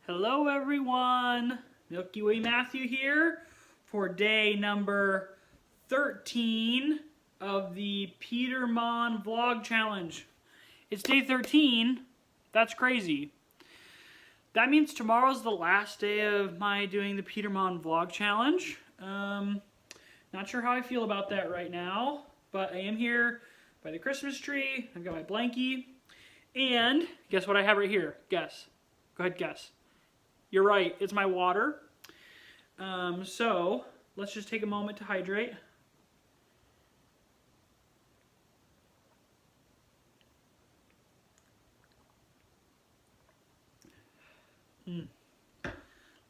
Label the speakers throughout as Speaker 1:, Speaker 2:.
Speaker 1: Hello everyone, Milky Way Matthew here for day number 13 of the Peter Monn vlog challenge. It's day 13, that's crazy. That means tomorrow's the last day of my doing the Peter Monn vlog challenge. Not sure how I feel about that right now, but I am here by the Christmas tree. I've got my blankie, and guess what I have right here? Guess. Go ahead, guess. You're right, it's my water. So let's just take a moment to hydrate.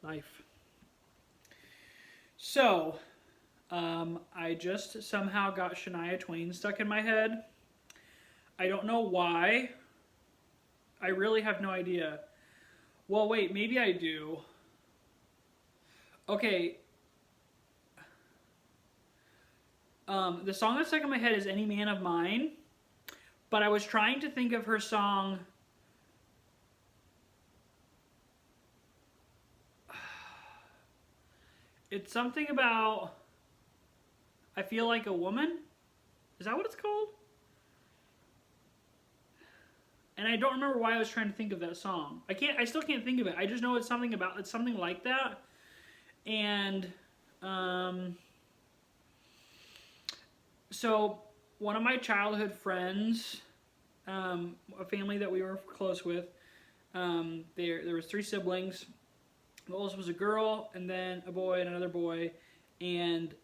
Speaker 1: Life. So, I just somehow got Shania Twain stuck in my head. I don't know why. I really have no idea. Well, wait, maybe I do. Okay. The song that's stuck in my head is Any Man of Mine, but I was trying to think of her song. It's something about I Feel Like a Woman. Is that what it's called? And I don't remember why I was trying to think of that song. I still can't think of it. I just know it's something like that. And so one of my childhood friends, a family that we were close with, there was 3 siblings. The oldest was a girl, and then a boy and another boy. And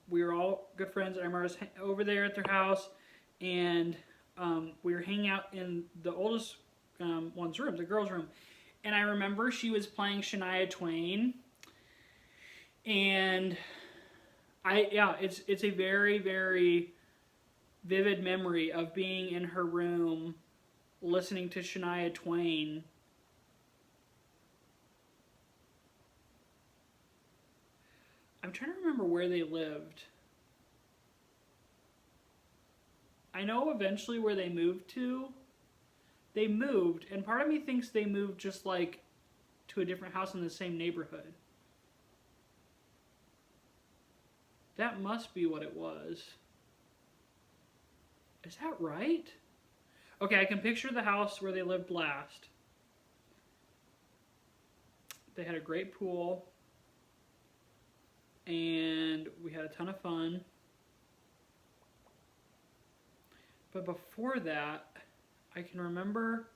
Speaker 1: we were all good friends. I remember I was over there at their house, and we were hanging out in the oldest one's room, the girl's room, and I remember she was playing Shania Twain, and it's a very, very vivid memory of being in her room listening to Shania Twain. I'm trying to remember where they lived. I know eventually where they moved to. They moved, and part of me thinks they moved just like to a different house in the same neighborhood. That must be what it was. Is that right? Okay, I can picture the house where they lived last. They had a great pool, and we had a ton of fun. But before that, I can remember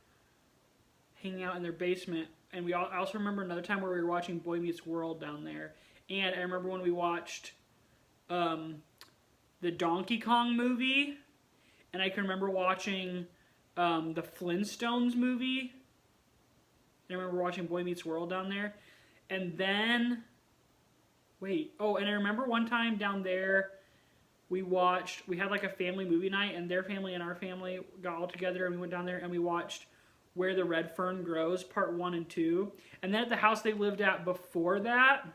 Speaker 1: hanging out in their basement. And I also remember another time where we were watching Boy Meets World down there. And I remember when we watched the Donkey Kong movie. And I can remember watching the Flintstones movie. And I remember watching Boy Meets World down there. And then, and I remember one time down there, we had like a family movie night, and their family and our family got all together, and we went down there and we watched Where the Red Fern Grows, part 1 and 2. And then at the house they lived at before that,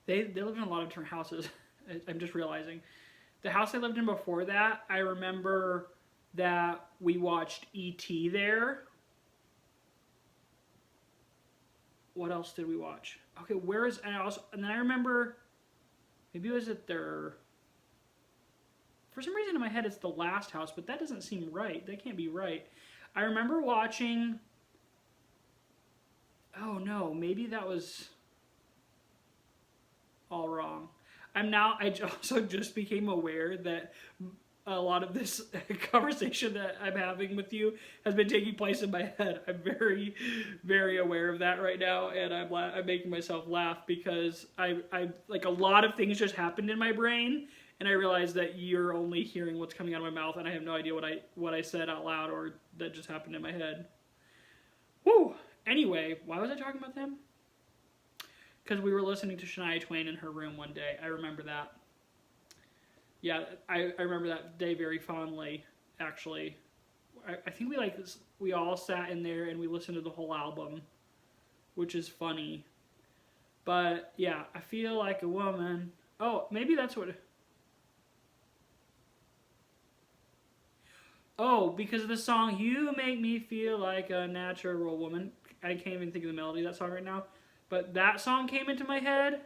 Speaker 1: they lived in a lot of different houses. I'm just realizing. The house they lived in before that, I remember that we watched E.T. there. What else did we watch? Okay, and then I remember, maybe it was at their, for some reason in my head it's the last house, but that doesn't seem right. That can't be right. I remember watching, oh no, maybe that was all wrong. I also just became aware that a lot of this conversation that I'm having with you has been taking place in my head. I'm very, very aware of that right now, and I'm making myself laugh because I like a lot of things just happened in my brain, and I realized that you're only hearing what's coming out of my mouth, and I have no idea what I said out loud or that just happened in my head. Woo! Anyway, why was I talking about them? Because we were listening to Shania Twain in her room one day. I remember that. Yeah, I remember that day very fondly, actually. I think we all sat in there and we listened to the whole album, which is funny. But yeah, I Feel Like a Woman. Oh, maybe that's what. Oh, because of the song You Make Me Feel Like a Natural Woman. I can't even think of the melody of that song right now. But that song came into my head.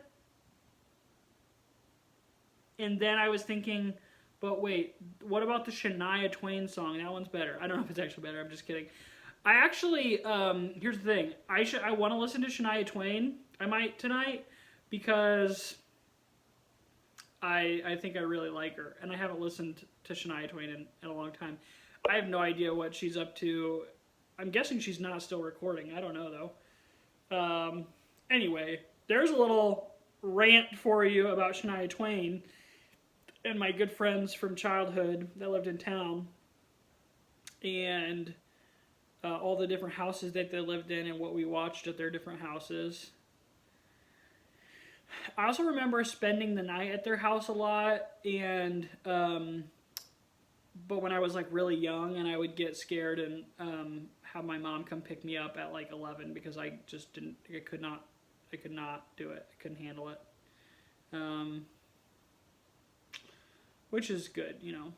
Speaker 1: And then I was thinking, but wait, what about the Shania Twain song? That one's better. I don't know if it's actually better. I'm just kidding. I actually, here's the thing. I want to listen to Shania Twain. I might tonight because I think I really like her. And I haven't listened to Shania Twain in a long time. I have no idea what she's up to. I'm guessing she's not still recording. I don't know, though. Anyway, there's a little rant for you about Shania Twain and my good friends from childhood that lived in town. And all the different houses that they lived in and what we watched at their different houses. I also remember spending the night at their house a lot, and but when I was like really young, and I would get scared and have my mom come pick me up at like 11 because I just didn't, I could not do it. I couldn't handle it. Which is good, you know.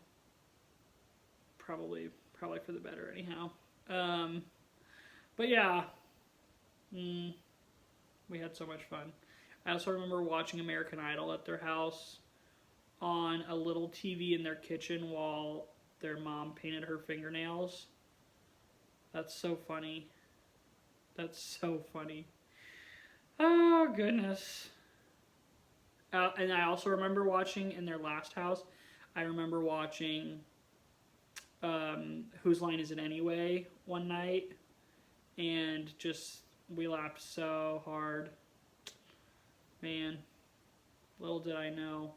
Speaker 1: Probably for the better anyhow. But yeah, we had so much fun. I also remember watching American Idol at their house on a little TV in their kitchen while their mom painted her fingernails. That's so funny. That's so funny. Oh, goodness. And I also remember watching in their last house, I remember watching Whose Line Is It Anyway one night, and just, we laughed so hard. Man, little did I know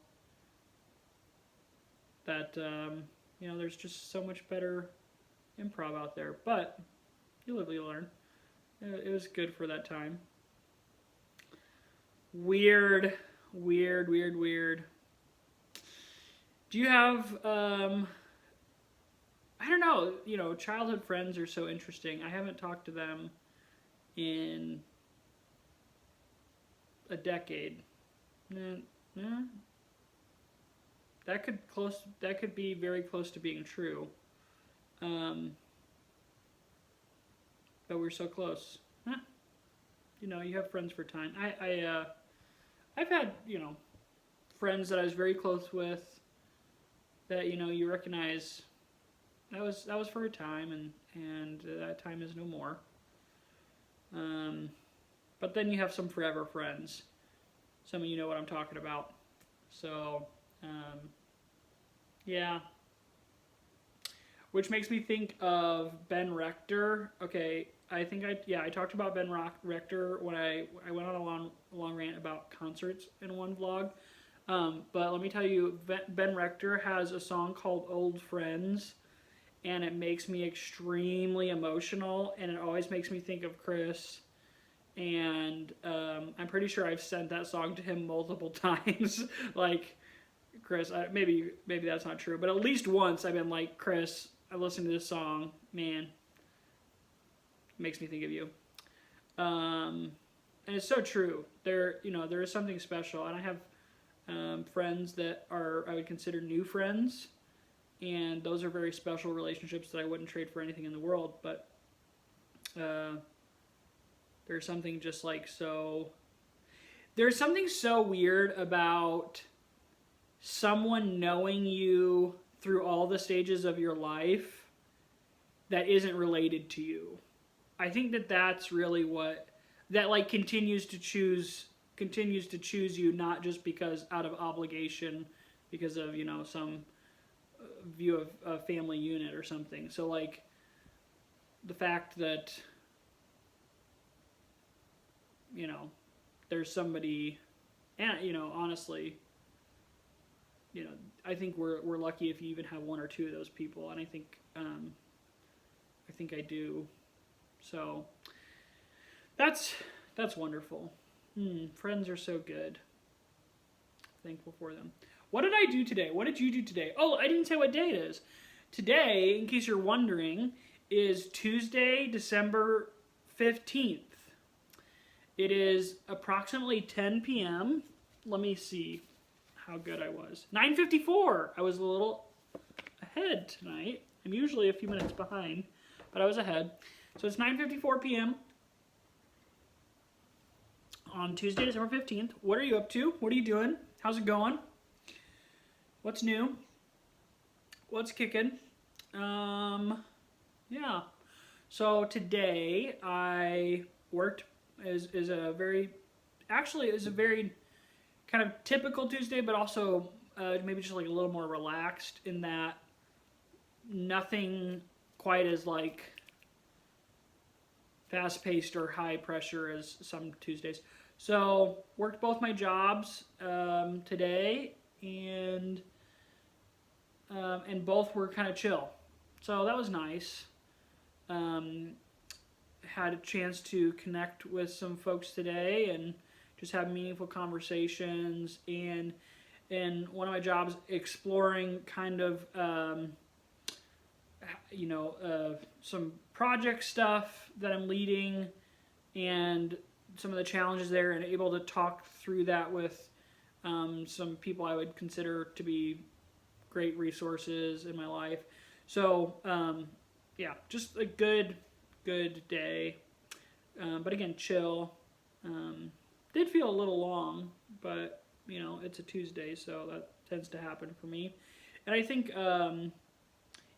Speaker 1: that, you know, there's just so much better improv out there. But you live, you learn. It was good for that time. Weird. Do you have, I don't know, you know, childhood friends are so interesting. I haven't talked to them in a decade. That could be very close to being true. But we're so close. You know, you have friends for time. I've had, you know, friends that I was very close with that, you know, you recognize that was for a time, and that time is no more. But then you have some forever friends. Some of you know what I'm talking about. So, yeah. Which makes me think of Ben Rector. Okay, I think I talked about Ben Rector when I went on a long rant about concerts in one vlog. But let me tell you, Ben Rector has a song called Old Friends, and it makes me extremely emotional, and it always makes me think of Chris. And I'm pretty sure I've sent that song to him multiple times. Like, Chris, maybe that's not true, but at least once I've been like, Chris, I listened to this song, man, it makes me think of you. And it's so true. There is something special, and I have friends that I would consider new friends, and those are very special relationships that I wouldn't trade for anything in the world. But there's something just like there's something so weird about someone knowing you through all the stages of your life that isn't related to you. I think that's really what that like continues to choose you, not just because out of obligation, because of, you know, some view of a family unit or something. So like the fact that, you know, there's somebody, and, you know, honestly, you know, I think we're lucky if you even have one or two of those people, and I think I do. So that's wonderful. Friends are so good. Thankful for them. What did I do today? What did you do today? Oh, I didn't say what day it is. Today, in case you're wondering, is Tuesday, December 15th. It is approximately 10 p.m. Let me see how good I was. 9:54. I was a little ahead tonight. I'm usually a few minutes behind, but I was ahead. So it's 9:54 p.m. on Tuesday, December 15th. What are you up to? What are you doing? How's it going? What's new? What's kicking? Yeah. So today I worked is a very kind of typical Tuesday, but also maybe just like a little more relaxed in that nothing quite as like fast-paced or high pressure as some Tuesdays. So worked both my jobs today, and both were kind of chill. So that was nice. Had a chance to connect with some folks today and just have meaningful conversations, and in one of my jobs exploring kind of some project stuff that I'm leading and some of the challenges there, and able to talk through that with some people I would consider to be great resources in my life. So yeah, just a good day, but again, chill. Did feel a little long, but it's a Tuesday, so that tends to happen for me. And I think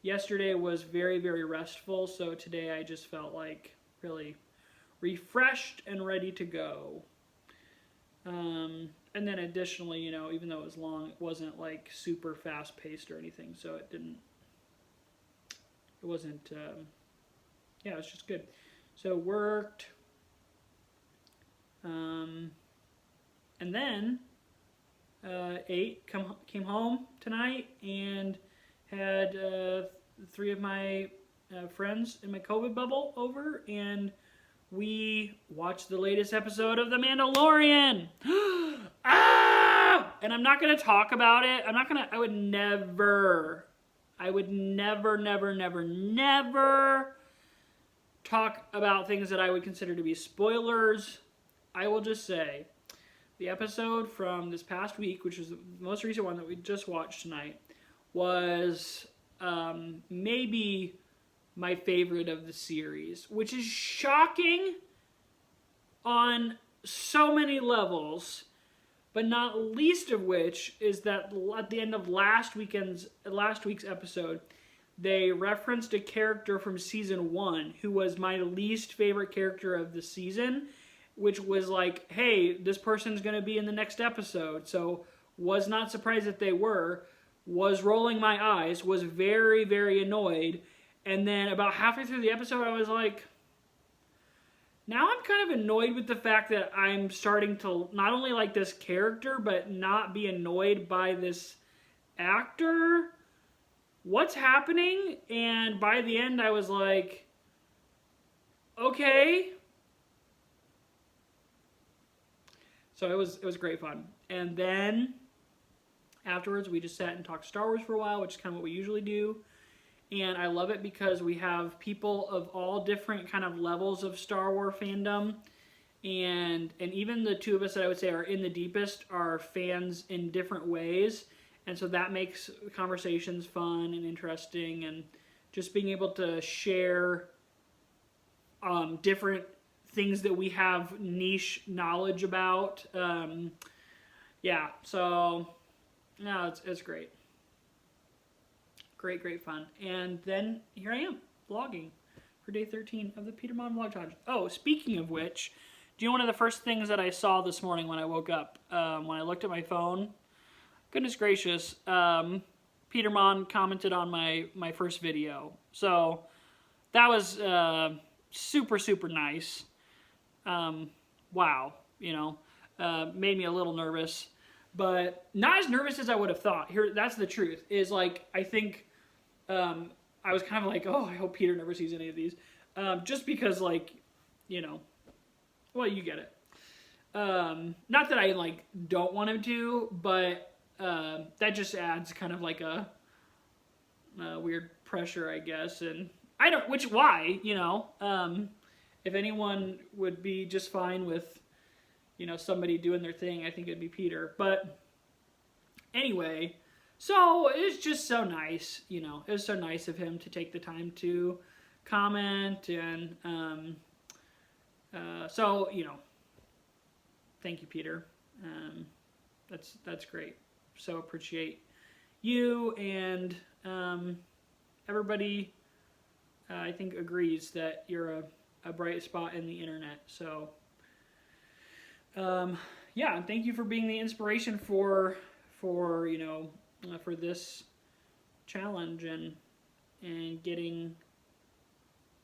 Speaker 1: yesterday was very, very restful, so today I just felt like really refreshed and ready to go. And then additionally, even though it was long, it wasn't like super fast paced or anything, so it wasn't, it was just good. So worked, and then came home tonight and had 3 of my friends in my COVID bubble over, and we watched the latest episode of The Mandalorian. And I'm not going to talk about it. I would never talk about things that I would consider to be spoilers. I will just say, the episode from this past week, which was the most recent one that we just watched tonight, was maybe my favorite of the series, which is shocking on so many levels, but not least of which is that at the end of last week's episode, they referenced a character from season 1 who was my least favorite character of the season, which was like, hey, this person's going to be in the next episode. So was not surprised that they were, was rolling my eyes, was very, very annoyed. And then about halfway through the episode, I was like, now I'm kind of annoyed with the fact that I'm starting to not only like this character, but not be annoyed by this actor. What's happening? And by the end, I was like, okay. So it was great fun. And then afterwards, we just sat and talked Star Wars for a while, which is kind of what we usually do. And I love it because we have people of all different kind of levels of Star Wars fandom. And even the 2 of us that I would say are in the deepest are fans in different ways. And so that makes conversations fun and interesting. And just being able to share different things that we have niche knowledge about. Yeah, so no, it's great. Great fun. And then here I am, vlogging for day 13 of the Peter Monn Vlog Challenge. Oh, speaking of which, do you know one of the first things that I saw this morning when I woke up? When I looked at my phone, goodness gracious, Peter Monn commented on my first video. So that was super, super nice. Wow, made me a little nervous, but not as nervous as I would have thought. That's the truth, is like, I think, I was kind of like, oh, I hope Peter never sees any of these, just because, like, well, you get it. Not that I, like, don't want him to, but, that just adds kind of like a weird pressure, I guess, and why, if anyone would be just fine with, somebody doing their thing, I think it'd be Peter. But anyway, so it's just so nice, it was so nice of him to take the time to comment, and so, thank you, Peter. That's great. So appreciate you, and everybody, I think, agrees that you're a bright spot in the internet. So, yeah, and thank you for being the inspiration for for this challenge and getting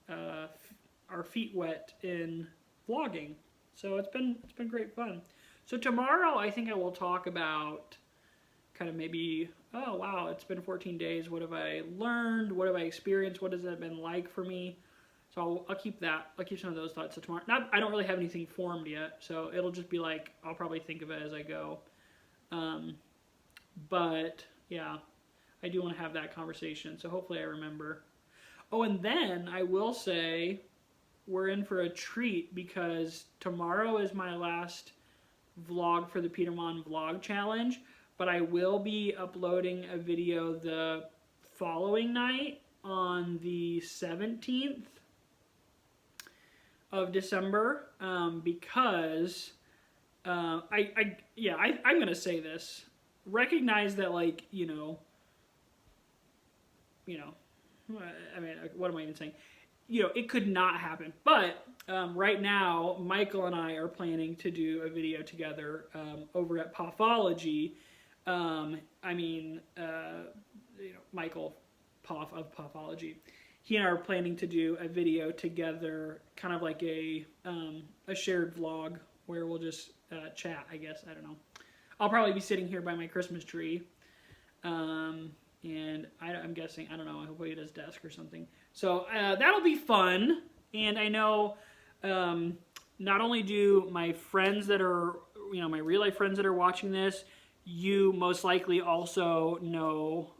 Speaker 1: our feet wet in vlogging. So it's been great fun. So tomorrow I think I will talk about kind of maybe, oh wow, it's been 14 days. What have I learned? What have I experienced? What has it been like for me? So I'll keep that. I'll keep some of those thoughts. So tomorrow, I don't really have anything formed yet, so it'll just be like, I'll probably think of it as I go. But yeah, I do want to have that conversation. So hopefully I remember. Oh, and then I will say we're in for a treat because tomorrow is my last vlog for the Peter Monn vlog challenge, but I will be uploading a video the following night on the 17th of December, because I'm gonna say this. Recognize that, like, I mean, what am I even saying? It could not happen. But right now, Michael and I are planning to do a video together over at Pathology. Michael Poff of Pathology. He and I are planning to do a video together, kind of like a shared vlog where we'll just chat, I guess. I don't know. I'll probably be sitting here by my Christmas tree. And I'm guessing, I don't know, hopefully at his desk or something. So that'll be fun. And I know not only do my friends that are, my real life friends that are watching this, you most likely also know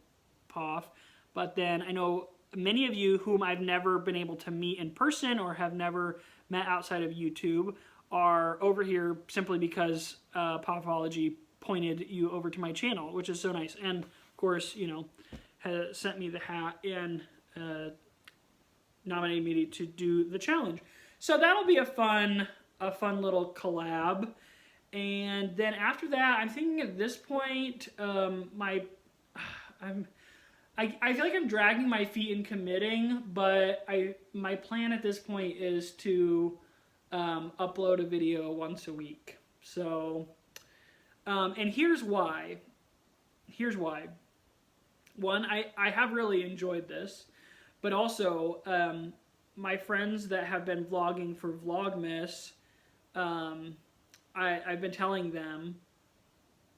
Speaker 1: Poff. But then I know many of you whom I've never been able to meet in person or have never met outside of YouTube are over here simply because Pathology pointed you over to my channel, which is so nice. And of course, has sent me the hat and nominated me to do the challenge. So that'll be a fun little collab. And then after that, I'm thinking at this point, I feel like I'm dragging my feet in committing, but my plan at this point is to upload a video once a week. So, and here's why. One, I have really enjoyed this, but also my friends that have been vlogging for Vlogmas, I've been telling them,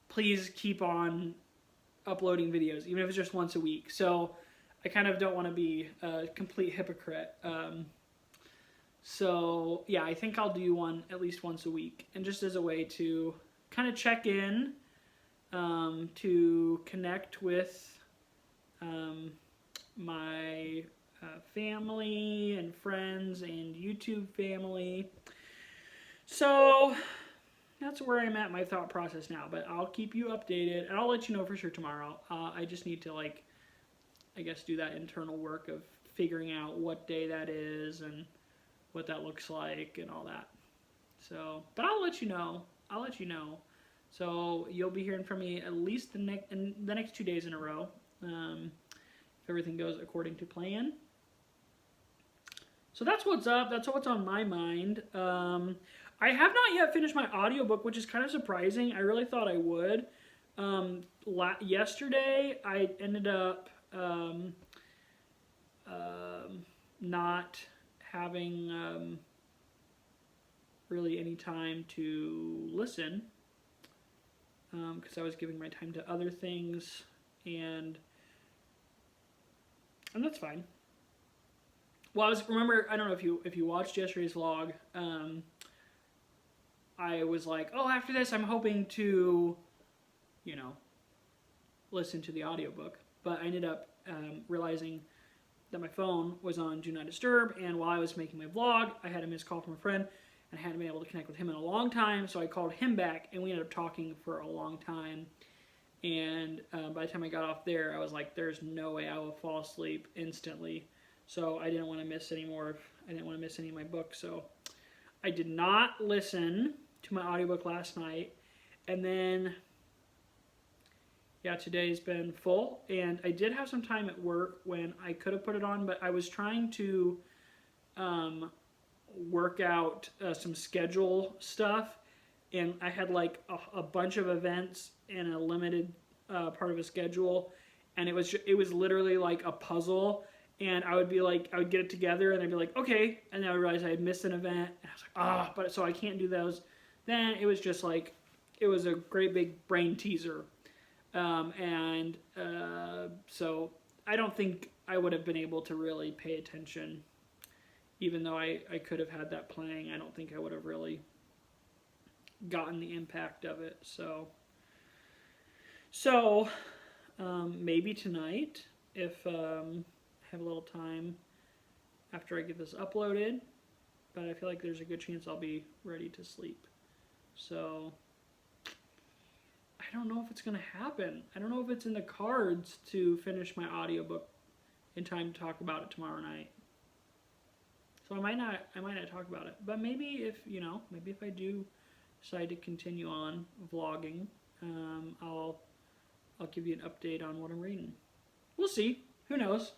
Speaker 1: please keep on uploading videos, even if it's just once a week. So I kind of don't want to be a complete hypocrite. So yeah, I think I'll do one at least once a week, and just as a way to kind of check in, to connect with my family and friends and YouTube family. So that's where I'm at my thought process now, but I'll keep you updated and I'll let you know for sure tomorrow. I just need to, like, I guess, do that internal work of figuring out what day that is and what that looks like and all that. So, but I'll let you know. So you'll be hearing from me at least the next 2 days in a row, if everything goes according to plan. So that's what's up. That's what's on my mind. I have not yet finished my audiobook, which is kind of surprising. I really thought I would. Yesterday, I ended up not having really any time to listen, because I was giving my time to other things, and that's fine. Well, I don't know if you watched yesterday's vlog. I was like, oh, after this, I'm hoping to, listen to the audiobook. But I ended up realizing that my phone was on Do Not Disturb, and while I was making my vlog, I had a missed call from a friend, and I hadn't been able to connect with him in a long time, so I called him back, and we ended up talking for a long time. And by the time I got off there, I was like, there's no way I will fall asleep instantly. So I didn't want to miss any of my books, so I did not listen to to my audiobook last night, and then yeah, today's been full, and I did have some time at work when I could have put it on, but I was trying to work out some schedule stuff, and I had like a bunch of events in a limited part of a schedule, and it was literally like a puzzle, and I would get it together, and I'd be like, okay, and then I would realize I had missed an event, and I was like, but so I can't do those. Then it was just like, it was a great big brain teaser. So I don't think I would have been able to really pay attention, even though I could have had that playing. I don't think I would have really gotten the impact of it. So maybe tonight, if I have a little time after I get this uploaded, but I feel like there's a good chance I'll be ready to sleep. So I don't know if it's going to happen. I don't know if it's in the cards to finish my audiobook in time to talk about it tomorrow night. So I might not talk about it. But maybe if I do decide to continue on vlogging, I'll give you an update on what I'm reading. We'll see. Who knows?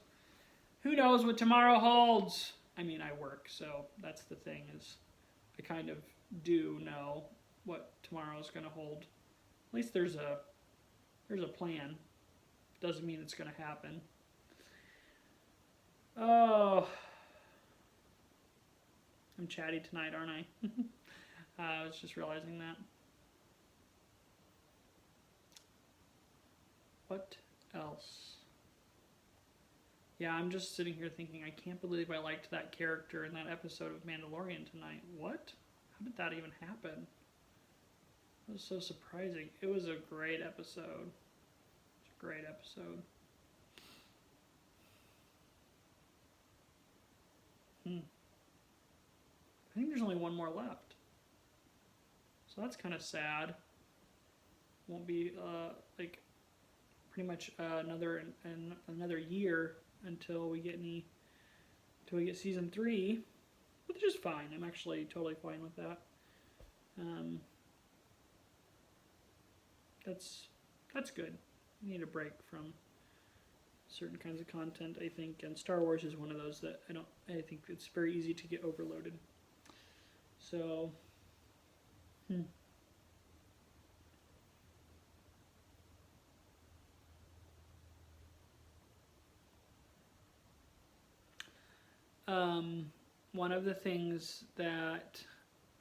Speaker 1: Who knows what tomorrow holds? I mean, I work, so that's the thing, is I kind of do know what tomorrow's going to hold. At least there's a plan. Doesn't mean it's going to happen. Oh, I'm chatty tonight, aren't I? I was just realizing that. What else? Yeah, I'm just sitting here thinking, I can't believe I liked that character in that episode of Mandalorian tonight. What? How did that even happen? It was so surprising. It was a great episode. It's a great episode. I think there's only one more left. So that's kind of sad. Won't be pretty much another year until we get season 3, which is fine. I'm actually totally fine with that. That's good. I need a break from certain kinds of content, I think, and Star Wars is one of those that I think it's very easy to get overloaded. So, one of the things that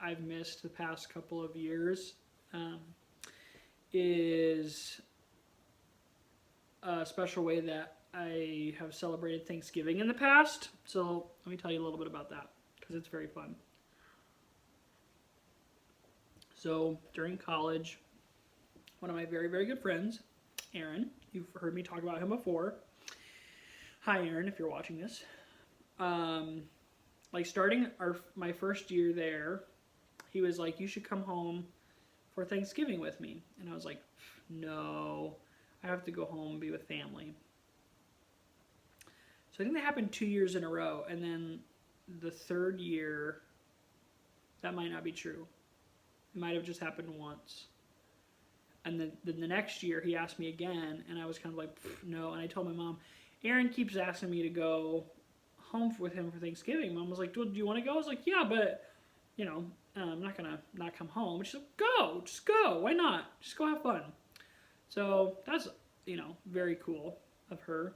Speaker 1: I've missed the past couple of years is a special way that I have celebrated Thanksgiving in the past. So let me tell you a little bit about that, because it's very fun. So during college, one of my very, very good friends, Aaron, you've heard me talk about him before. Hi, Aaron, if you're watching this. Starting my first year there, he was like, you should come home for Thanksgiving with me. And I was like, no, I have to go home and be with family. So I think that happened 2 years in a row. And then the third year, that might not be true. It might have just happened once. And then the next year, he asked me again, and I was kind of like, no. And I told my mom, Aaron keeps asking me to go home with him for Thanksgiving. Mom was like, do you want to go? I was like, yeah, but, I'm not going to not come home. And she's like, go, just go. Why not? Just go have fun. So that's, very cool of her.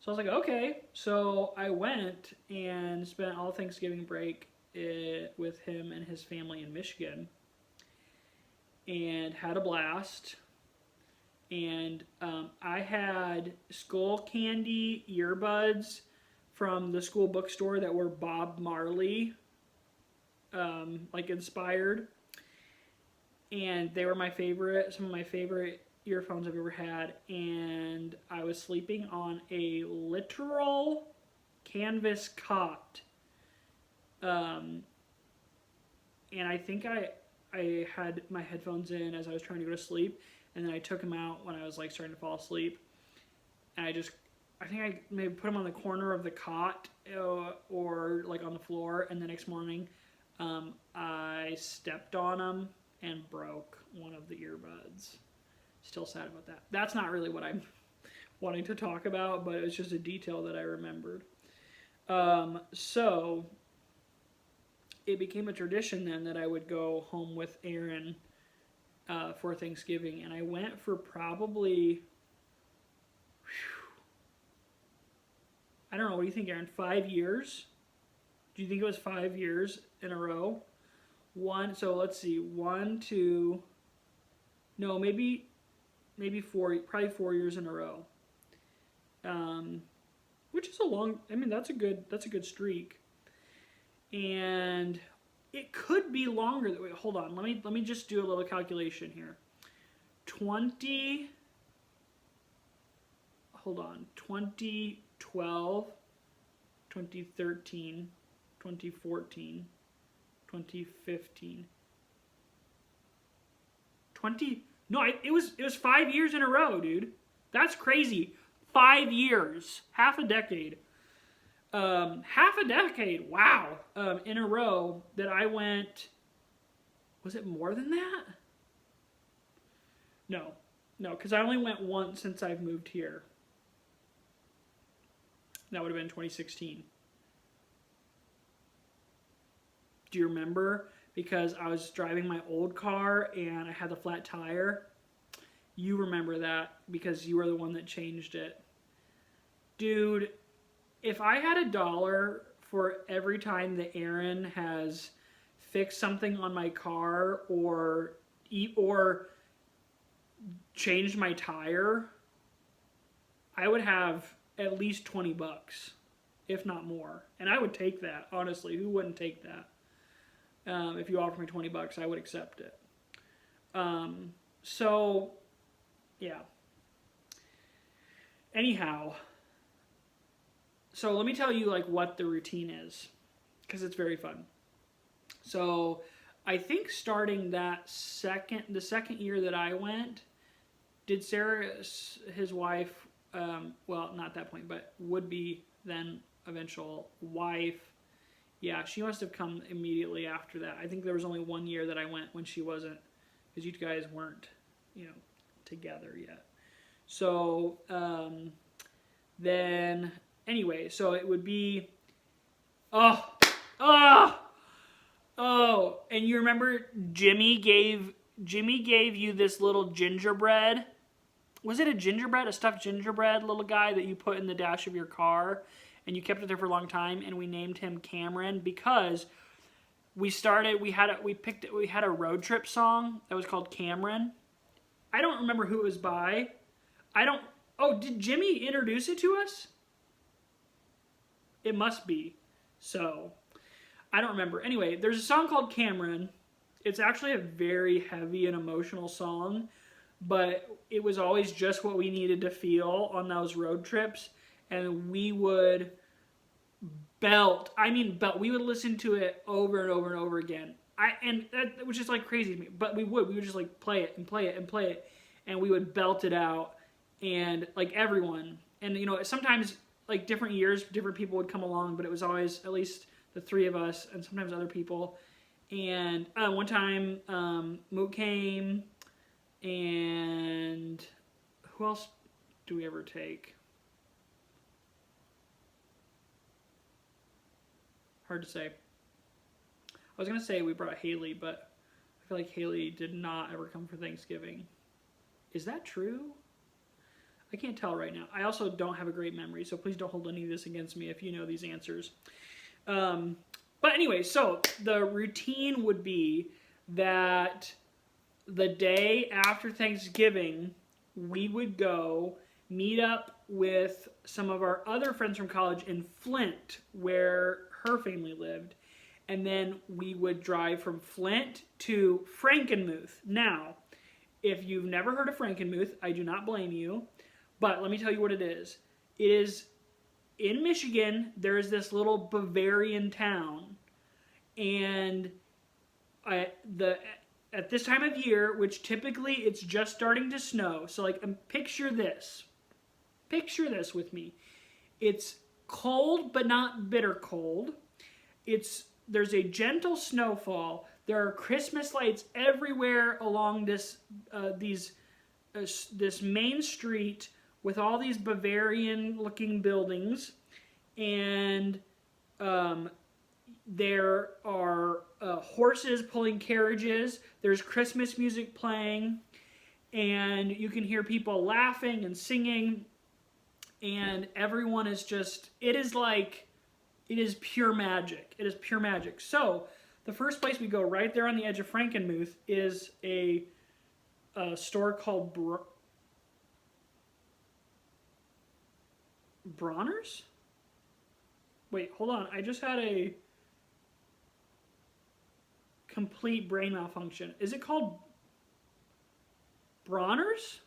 Speaker 1: So I was like, okay. So I went and spent all Thanksgiving break with him and his family in Michigan, and had a blast. And I had Skull Candy earbuds from the school bookstore that were Bob Marley inspired, and they were some of my favorite earphones I've ever had. And I was sleeping on a literal canvas cot, and I think I had my headphones in as I was trying to go to sleep, and then I took them out when I was starting to fall asleep, and I think I maybe put them on the corner of the cot or on the floor, and the next morning I I stepped on them and broke one of the earbuds. Still sad about that. That's not really what I'm wanting to talk about, but it was just a detail that I remembered. So it became a tradition then that I would go home with Aaron for Thanksgiving, and I went for probably, I don't know, what do you think, Aaron? 5 years? Do you think it was 5 years in a row? So let's see, 1, 2, no, maybe 4, probably 4 years in a row. Which is that's a good streak. And it could be longer. Wait, hold on. Let me just do a little calculation here. 2012, 2013, 2014, 2015. It was 5 years in a row, dude. That's crazy. 5 years, half a decade. Wow. In a row that I went. Was it more than that? No, because I only went once since I've moved here. That would have been 2016. Do you remember? Because I was driving my old car and I had the flat tire. You remember that because you were the one that changed it. Dude, if I had $1 for every time that Aaron has fixed something on my car or changed my tire, I would have at least $20, if not more. And I would take that, honestly. Who wouldn't take that? If you offer me $20, I would accept it. So, yeah. Anyhow, so let me tell you what the routine is, because it's very fun. So, I think starting the second year that I went, did Sarah, his wife, well, not at that point, but would be then eventual wife. Yeah, she must have come immediately after that. I think there was only 1 year that I went when she wasn't, because you guys weren't, together yet. So, then, anyway, so it would be, and you remember Jimmy gave you this little gingerbread. Was it a stuffed gingerbread little guy that you put in the dash of your car? And you kept it there for a long time, and we named him Cameron because we had a road trip song that was called Cameron. I don't remember who it was by. Did Jimmy introduce it to us? It must be. So, I don't remember. Anyway, there's a song called Cameron. It's actually a very heavy and emotional song, but it was always just what we needed to feel on those road trips. And we would belt. We would listen to it over and over and over again. That was just crazy to me. But we would just play it and play it and play it. And we would belt it out. And everyone. And sometimes different years, different people would come along, but it was always at least the three of us and sometimes other people. And one time, Moot came, and who else do we ever take? Hard to say. I was going to say we brought Haley, but I feel like Haley did not ever come for Thanksgiving. Is that true? I can't tell right now. I also don't have a great memory, so please don't hold any of this against me if you know these answers. But anyway, so the routine would be that the day after Thanksgiving, we would go meet up with some of our other friends from college in Flint, where her family lived. And then we would drive from Flint to Frankenmuth. Now, if you've never heard of Frankenmuth, I do not blame you. But let me tell you what it is. It is in Michigan. There is this little Bavarian town. And at this time of year, which typically it's just starting to snow. So picture this. Picture this with me. It's cold, but not bitter cold. It's there's a gentle snowfall. There are Christmas lights everywhere along this main street with all these Bavarian-looking buildings, and there are horses pulling carriages. There's Christmas music playing, and you can hear people laughing and singing, and everyone is just, it is pure magic. It is pure magic. So the first place we go, right there on the edge of Frankenmuth, is a store called Bronner's? Wait, hold on. I just had a complete brain malfunction. Is it called Bronner's?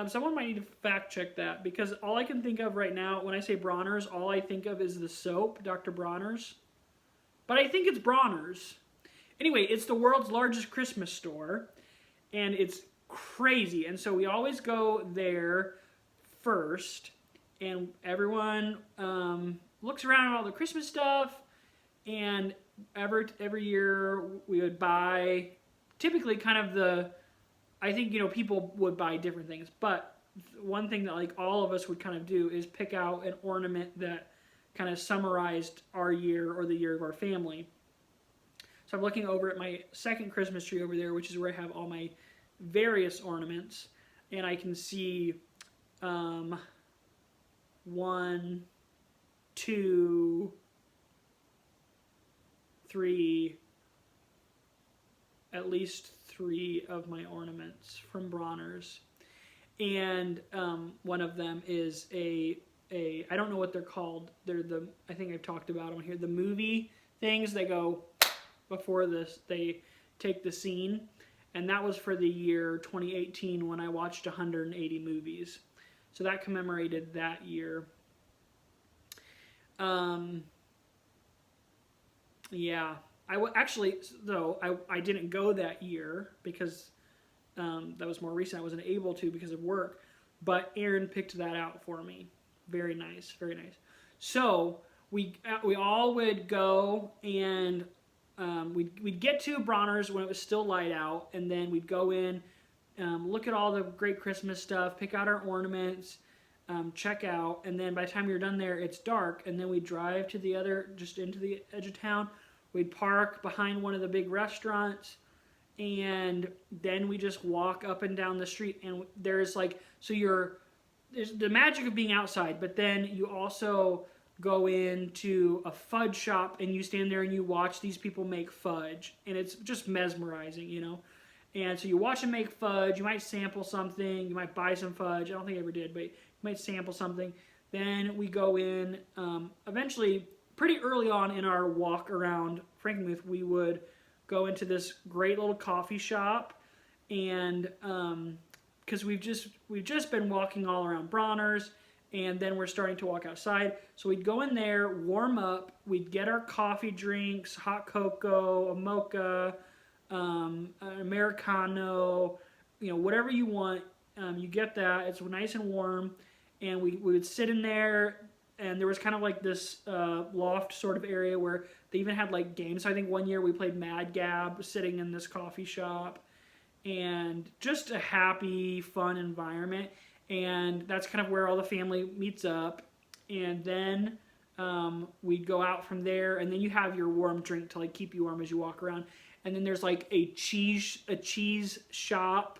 Speaker 1: Someone might need to fact check that, because all I can think of right now when I say Bronner's, all I think of is the soap, Dr. Bronner's. But I think it's Bronner's. Anyway, it's the world's largest Christmas store, and it's crazy. And so we always go there first, and everyone looks around at all the Christmas stuff, and every year we would buy, typically kind of I think, people would buy different things, but one thing that like all of us would kind of do is pick out an ornament that kind of summarized our year or the year of our family. So I'm looking over at my second Christmas tree over there, which is where I have all my various ornaments, and I can see 1, 2, 3, at least 3 of my ornaments from Bronner's, and one of them is a I don't know what they're called. They're I think I've talked about them here. The movie things, they go before this. They take the scene, and that was for the year 2018 when I watched 180 movies. So that commemorated that year. Yeah. Actually, though, I didn't go that year because that was more recent. I wasn't able to because of work. But Aaron picked that out for me. Very nice, very nice. So we all would go, and we'd get to Bronner's when it was still light out, and then we'd go in, look at all the great Christmas stuff, pick out our ornaments, check out, and then by the time you're done there, it's dark, and then we drive to just into the edge of town. We'd park behind one of the big restaurants, and then we just walk up and down the street, and there's the magic of being outside, but then you also go into a fudge shop, and you stand there and you watch these people make fudge, and it's just mesmerizing, And so you watch them make fudge, you might sample something, you might buy some fudge, I don't think I ever did, but you might sample something. Then we go in, eventually, pretty early on in our walk around Frankenmuth, we would go into this great little coffee shop, and because we've just been walking all around Bronner's, and then we're starting to walk outside. So we'd go in there, warm up, we'd get our coffee drinks, hot cocoa, a mocha, an Americano, whatever you want, you get that. It's nice and warm, and we would sit in there, and there was kind of like this loft sort of area where they even had like games. So I think one year we played Mad Gab sitting in this coffee shop, and just a happy, fun environment. And that's kind of where all the family meets up. And then we'd go out from there, and then you have your warm drink to like keep you warm as you walk around. And then there's like a cheese shop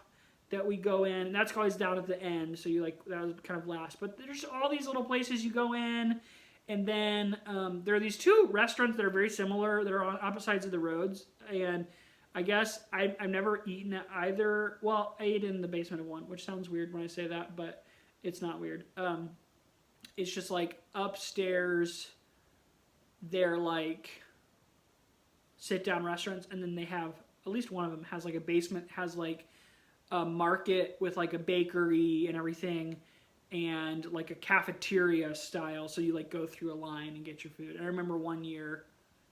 Speaker 1: that we go in, and that's always down at the end, so that was kind of last. But there's all these little places you go in, and then there are these 2 restaurants that are very similar. They're on opposite sides of the roads, and I guess I've never eaten at either. Well, I ate in the basement of one, which sounds weird when I say that, but it's not weird. It's just like upstairs, they're like sit-down restaurants, and then they have, at least one of them has like a basement, has like a market with like a bakery and everything, and like a cafeteria style, so you like go through a line and get your food. And I remember one year,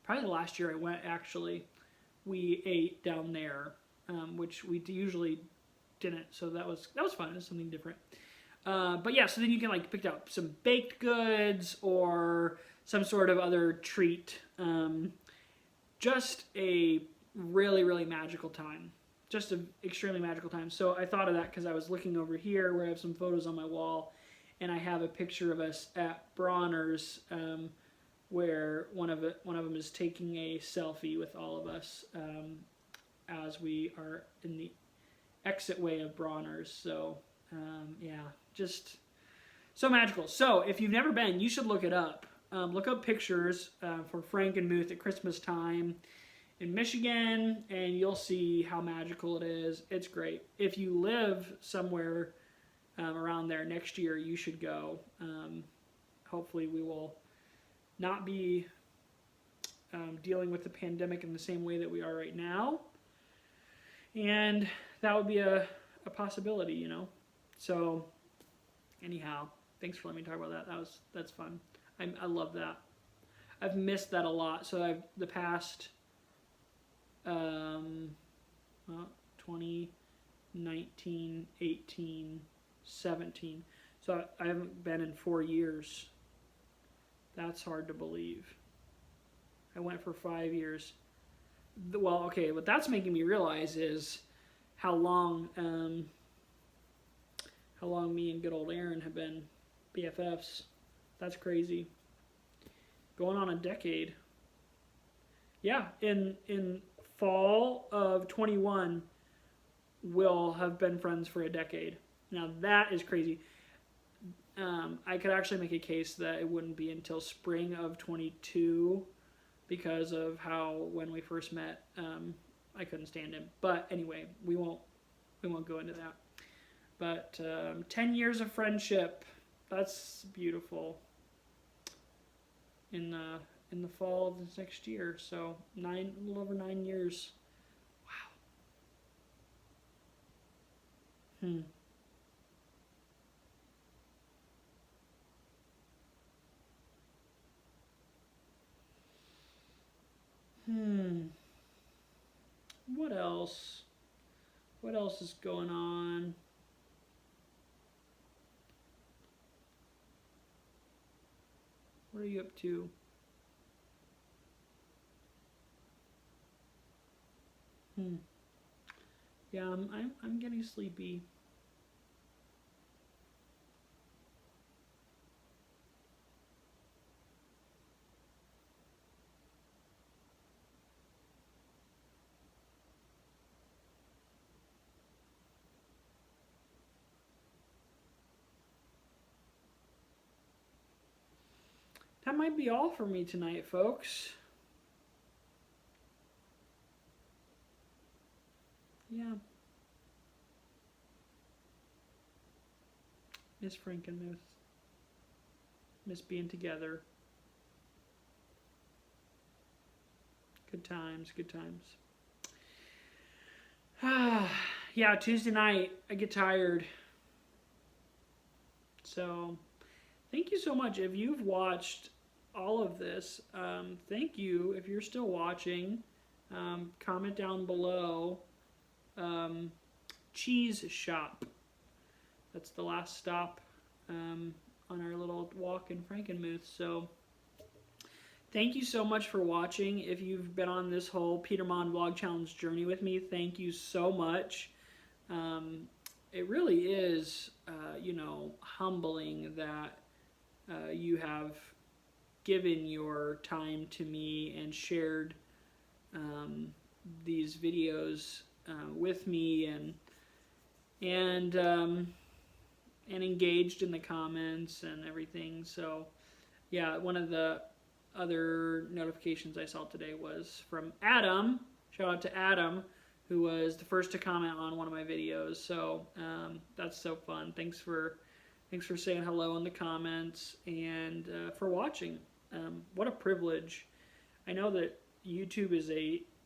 Speaker 1: probably the last year I went, actually, we ate down there, which we usually didn't, so that was fun. It was something different. But yeah, so then you can like pick out some baked goods or some sort of other treat. Just a really, really magical time. Just an extremely magical time. So I thought of that because I was looking over here where I have some photos on my wall, and I have a picture of us at Bronner's, where one of them is taking a selfie with all of us as we are in the exit way of Bronner's. So yeah, just so magical. So if you've never been, you should look it up. Look up pictures for Frankenmuth at Christmas time in Michigan, and you'll see how magical it is. It's great. If you live somewhere around there next year, you should go. Hopefully we will not be dealing with the pandemic in the same way that we are right now. And that would be a possibility, you know. So anyhow, thanks for letting me talk about that. That's fun. I love that. I've missed that a lot. So I've the past 2019, 18, 17. So I haven't been in 4 years. That's hard to believe. I went for 5 years. Well, okay, what that's making me realize is how long me and good old Aaron have been BFFs. That's crazy. Going on a decade. Yeah, in fall of 21, we'll have been friends for a decade. Now that is crazy. I could actually make a case that it wouldn't be until spring of 22 because of how when we first met, I couldn't stand him. But anyway, we won't go into that. But 10 years of friendship, that's beautiful. In the fall of this next year, so a little over 9 years. Wow. What else? What else is going on? What are you up to? Yeah, I'm getting sleepy. That might be all for me tonight, folks. Yeah. Miss Frankenmuth. Miss being together. Good times, good times. Yeah, Tuesday night, I get tired. So, thank you so much. If you've watched all of this, thank you. If you're still watching, comment down below. Cheese shop. That's the last stop on our little walk in Frankenmuth. So thank you so much for watching. If you've been on this whole Peter Monn Vlog Challenge journey with me, thank you so much. It really is, humbling that you have given your time to me and shared these videos with me and engaged in the comments and everything. So yeah, one of the other notifications I saw today was from Adam. Shout out to Adam, who was the first to comment on one of my videos. So that's so fun. Thanks for saying hello in the comments and for watching. What a privilege. I know that YouTube is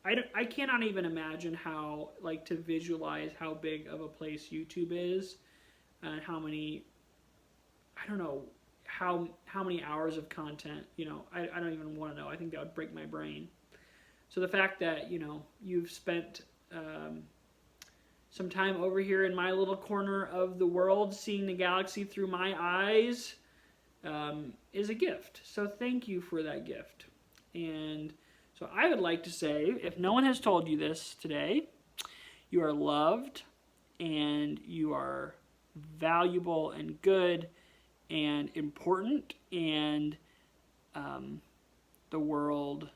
Speaker 1: I cannot even imagine how, to visualize how big of a place YouTube is and how many, I don't know, how many hours of content, I don't even want to know. I think that would break my brain. So the fact that, you've spent some time over here in my little corner of the world seeing the galaxy through my eyes, is a gift. So thank you for that gift. And so I would like to say, if no one has told you this today, you are loved and you are valuable and good and important, and the world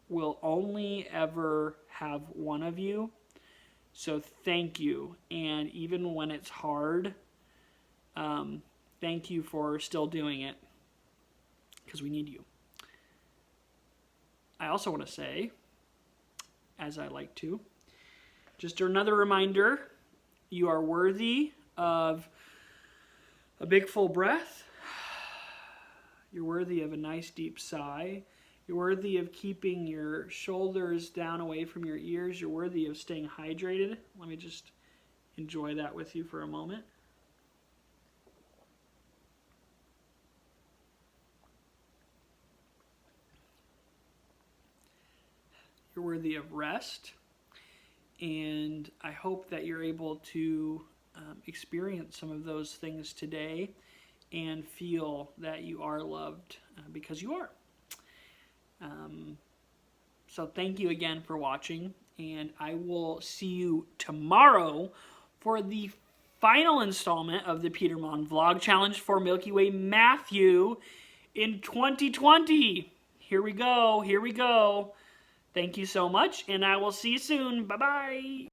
Speaker 1: will only ever have one of you. So thank you. And even when it's hard, thank you for still doing it, because we need you. I also want to say, as I like to, just another reminder, you are worthy of a big full breath. You're worthy of a nice deep sigh. You're worthy of keeping your shoulders down away from your ears. You're worthy of staying hydrated. Let me just enjoy that with you for a moment. You're worthy of rest. And I hope that you're able to experience some of those things today and feel that you are loved, because you are. So thank you again for watching, and I will see you tomorrow for the final installment of the Peter Monn Vlog Challenge for Milky Way Matthew in 2020. Here we go. Here we go. Thank you so much, and I will see you soon. Bye-bye.